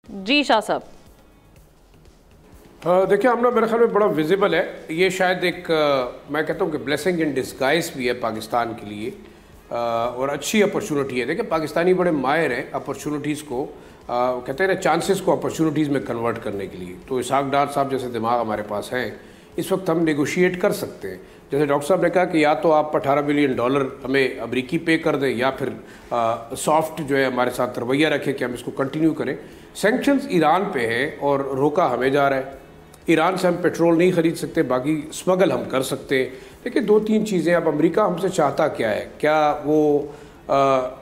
جی شاہ صاحب دیکھیں ہم میرے خیال میں بڑا ویزیبل ہے یہ، شاید ایک میں کہتا ہوں کہ بلیسنگ ان ڈسگائز بھی ہے پاکستان کے لیے، اور اچھی اپرچونٹی ہے۔ دیکھیں پاکستانی بڑے ماہر ہیں اپرچونٹیز کو، کہتے ہیں نا چانسز کو اپرچونٹیز میں کنورٹ کرنے کے لیے۔ تو اسحاق ڈار صاحب جیسے دماغ ہمارے پاس ہیں، اس وقت ہم نیگوشیٹ کر سکتے ہیں۔ جیسے ڈاکٹر صاحب نے کہا کہ یا تو آپ $18 بلین ہمیں امریکی پے کر دیں، یا پھر سافٹ جو ہے ہمارے ساتھ رویہ رکھے کہ ہم اس کو کنٹینیو کریں۔ سینکشنز ایران پہ ہیں اور روکا ہمیں جا رہا ہے۔ ایران سے ہم پیٹرول نہیں خرید سکتے، باقی اسمگل ہم کر سکتے ہیں۔ دیکھیں 2-3 چیزیں، اب امریکہ ہم سے چاہتا کیا ہے؟ کیا وہ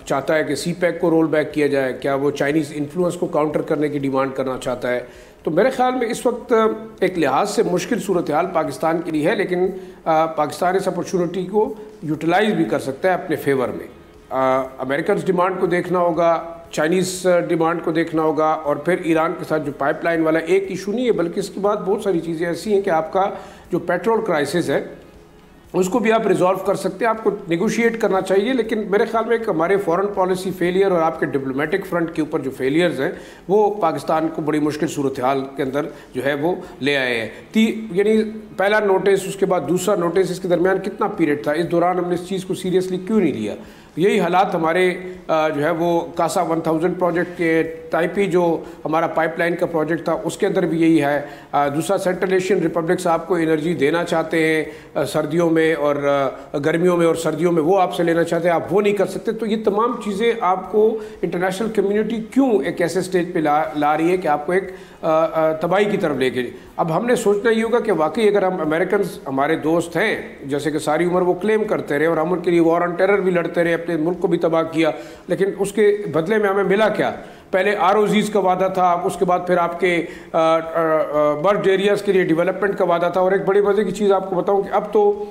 چاہتا ہے کہ سی پیک کو رول بیک کیا جائے؟ کیا وہ چائنیز انفلوئنس کو کاؤنٹر کرنے کی ڈیمانڈ کرنا چاہتا ہے؟ تو میرے خیال میں اس وقت ایک لحاظ سے مشکل صورتحال پاکستان کے لیے ہے، لیکن پاکستان اس اپرچونٹی کو یوٹیلائز بھی کر سکتا ہے اپنے فیور میں۔ امریکنز ڈیمانڈ کو دیکھنا ہوگا، چائنیز ڈیمانڈ کو دیکھنا ہوگا، اور پھر ایران کے ساتھ جو پائپ لائن والا ایک ایشو نہیں ہے بلکہ اس کے بعد بہت ساری چیزیں ایسی ہیں کہ آپ کا جو پیٹرول کرائسس ہے اس کو بھی آپ ریزالو کر سکتے ہیں۔ آپ کو نیگوشیٹ کرنا چاہیے، لیکن میرے خیال میں ایک ہمارے فورن پالیسی فیلئر اور آپ کے ڈپلومیٹک فرنٹ کے اوپر جو فیلئرز ہیں وہ پاکستان کو بڑی مشکل صورتحال کے اندر جو ہے وہ لے آئے ہیں۔ یعنی پہلا نوٹس، اس کے بعد دوسرا نوٹس، اس کے درمیان کتنا پیریڈ تھا؟ اس دوران ہم نے اس چیز کو سیریسلی کیوں نہیں لیا؟ یہی حالات ہمارے جو ہے وہ کاسا 1000 پروجیکٹ کے ٹائپی جو ہمارا پائپ لائن کا پروجیکٹ تھا اس کے اندر بھی یہی ہے۔ دوسرا سینٹرل ایشین ریپبلکس آپ کو انرجی دینا چاہتے ہیں سردیوں میں اور گرمیوں میں، اور سردیوں میں وہ آپ سے لینا چاہتے ہیں، آپ وہ نہیں کر سکتے۔ تو یہ تمام چیزیں آپ کو انٹرنیشنل کمیونٹی کیوں ایک ایسے سٹیج پہ لا رہی ہے کہ آپ کو ایک تباہی کی طرف لے کے۔ اب ہم نے سوچنا یہ ہوگا کہ واقعی اگر ہم امریکنز ہمارے دوست ہیں، جیسے کہ ساری عمر وہ کلیم کرتے رہے اور ہم ان کے لیے وار آن ٹیرر بھی لڑتے رہے، اپنے ملک کو بھی تباہ کیا، لیکن اس کے بدلے میں ہمیں ملا کیا؟ پہلے ROZs کا وعدہ تھا، اس کے بعد پھر آپ کے برڈ ایریاز کے لیے ڈیولپمنٹ کا وعدہ تھا، اور ایک بڑی مزے کی چیز آپ کو بتاؤں کہ اب تو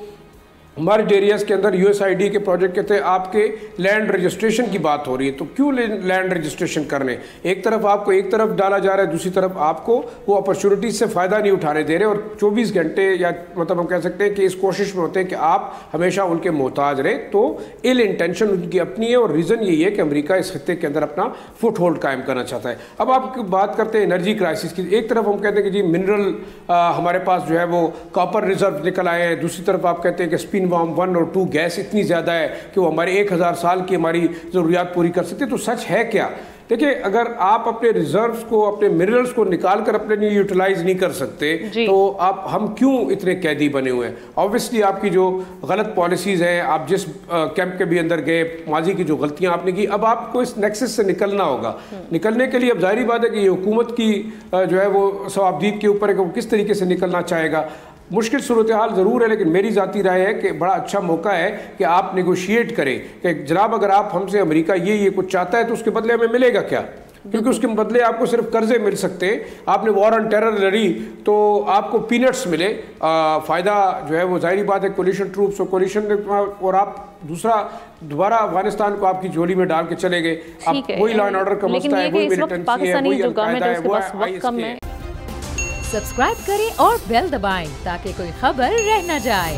مرج ایریاز کے اندر USAID کے پروجیکٹ کے تھے آپ کے لینڈ رجسٹریشن کی بات ہو رہی ہے۔ تو کیوں لینڈ رجسٹریشن کرنے؟ ایک طرف آپ کو ایک طرف ڈالا جا رہا ہے، دوسری طرف آپ کو وہ اپرچونٹیز سے فائدہ نہیں اٹھانے دے رہے، اور 24 گھنٹے یا مطلب ہم کہہ سکتے ہیں کہ اس کوشش میں ہوتے ہیں کہ آپ ہمیشہ ان کے محتاج رہیں۔ تو ایل انٹینشن ان کی اپنی ہے، اور ریزن یہی ہے کہ امریکہ اس خطے کے اندر اپنا فٹ ہولڈ قائم کرنا چاہتا ہے۔ اب آپ بات کرتے ہیں انرجی کرائسس کی، ایک طرف ہم کہتے ہیں کہ جی منرل ہمارے پاس جو ہے وہ کاپر ریزرو نکل آئے ہیں، دوسری طرف آپ کہتے ہیں کہ اسپن وارم 1 اور 2 گیس اتنی زیادہ ہے کہ وہ ہمارے 1000 سال کی ہماری ضروریات پوری کر سکتے۔ تو سچ ہے کیا؟ دیکھیں اگر آپ اپنے ریزروز کو، اپنے منرلز کو نکال کر اپنے لیے یوٹیلائز نہیں کر سکتے تو ہم کیوں اتنے قیدی بنے ہوئے ہیں؟ آبویسلی آپ کی جو غلط پالیسیز ہیں، آپ جس کیمپ کے بھی اندر گئے، ماضی کی جو غلطیاں آپ نے کی، اب آپ کو اس نیکسس سے نکلنا ہوگا۔ نکلنے کے لیے اب ظاہری بات ہے کہ یہ حکومت کی جو ہے وہ ثوابدید کے اوپر ہے کہ وہ کس طریقے سے نکلنا چاہے گا۔ مشکل صورتحال ضرور ہے، لیکن میری ذاتی رائے ہے کہ بڑا اچھا موقع ہے کہ آپ نیگوشیٹ کریں کہ جناب اگر آپ ہم سے امریکہ یہ کچھ چاہتا ہے تو اس کے بدلے ہمیں ملے گا کیا؟ کیونکہ اس کے بدلے آپ کو صرف قرضے مل سکتے ہیں۔ آپ نے وار آن ٹیرر لڑی تو آپ کو پینٹس ملے، فائدہ جو ہے وہ ظاہری بات ہے کولیشن ٹروپس اور کولیشن، اور آپ دوسرا دوبارہ افغانستان کو آپ کی جھولی میں ڈال کے چلے گئے۔ اب وہی لا اینڈ آرڈر کا مسئلہ ہے، وہی ملیٹنسی ہے، وہی القاعدہ ہے، وہ ISK ہے۔ سبسکرائب کریں اور بیل دبائیں تاکہ کوئی خبر رہ نہ جائے۔